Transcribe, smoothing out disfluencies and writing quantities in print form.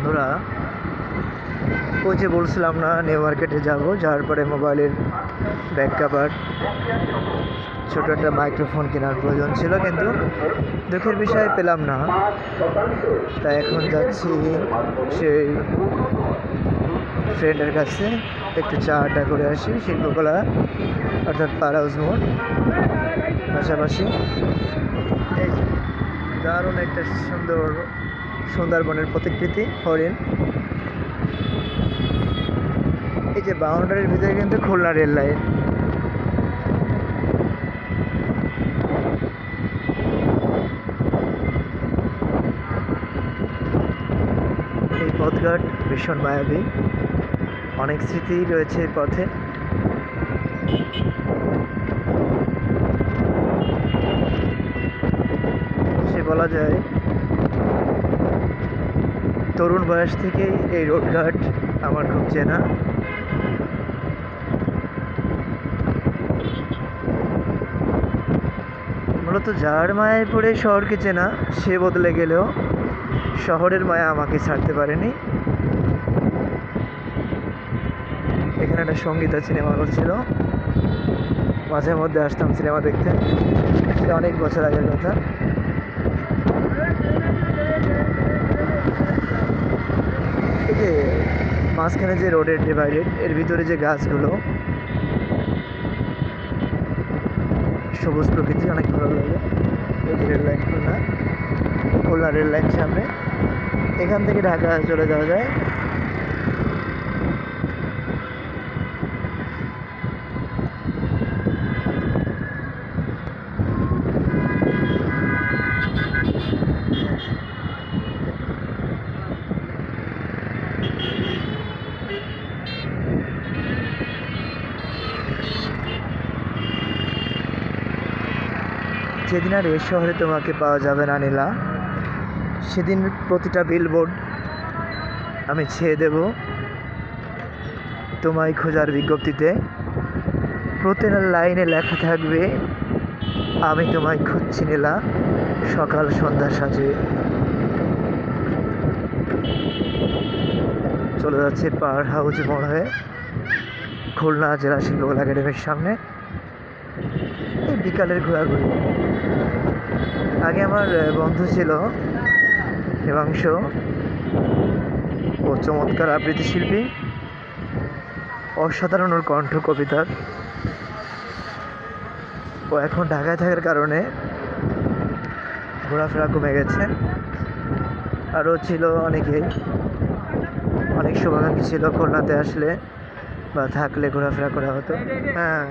বন্ধুরা, ওই যে বলছিলাম না নিউ মার্কেটে যাব, যাওয়ার পরে মোবাইলের ব্যাক কাভার, ছোটো একটা মাইক্রোফোন কেনার প্রয়োজন ছিল, কিন্তু দুঃখের বিষয় পেলাম না। তাই এখন যাচ্ছি সেই ফ্রেন্ডের কাছে, একটু চা আড্ডা করে আসি শিল্পকলা অর্থাৎ পাড়া হাউস মোড়। পাশাপাশি এই দারুণ একটা সুন্দরবনের প্রতিকৃতি হরিণ। এই যে বাউন্ডারির ভিতরে কিন্তু খুলনা রেল লাইন। এই পথঘাট ভীষণ মায়াবী, অনেক স্মৃতি রয়েছে এই পথে। সে বলা যায় তরুণ বয়স থেকেই এই রোডঘাট আমার খুব চেনা। মূলত যার মায়ায় পড়ে শহরকে চেনা, সে বদলে গেলেও শহরের মায়া আমাকে ছাড়তে পারেনি। এখানে একটা সঙ্গীতা সিনেমা হল ছিল, মাঝে মধ্যে আসতাম সিনেমা দেখতে, সেটা অনেক বছর আগের কথা। এই যে মাঝখানে যে রোডের ডিভাইডেড, এর ভিতরে যে গাছগুলো, সবুজ প্রকৃতি, অনেক ভালো লাগে। এই যে rail line, Khulna rail line সামনে, এখান থেকে ঢাকা চলে যাওয়া যায়। যেদিন আর এই শহরে তোমাকে পাওয়া যাবে না নীলা, সেদিন প্রতিটা বিলবোর্ড আমি ছেয়ে দেব তোমায় খোঁজার বিজ্ঞপ্তিতে। প্রতিটা লাইনে লেখা থাকবে আমি তোমায় খুঁজছি নীলা, সকাল সন্ধ্যা সাজে। চলে যাচ্ছে পাওয়ার হাউস মোড় হয়ে খুলনা জেলা শিল্পকলা একাডেমির সামনে। এই বিকালের ঘোরাঘুরি। আগে আমার বন্ধু ছিল হেমাংশ, ও চমৎকার আবৃত্তি শিল্পী, অসাধারণ ওর কণ্ঠ কবিতার। ও এখন ঢাকায় থাকার কারণে ঘোরাফেরা কমে গেছে। আরও ছিল অনেকেই, অনেক শুভাকাঙ্ক্ষী ছিল খুলনাতে আসলে বা থাকলে ঘোরাফেরা করা হতো। হ্যাঁ,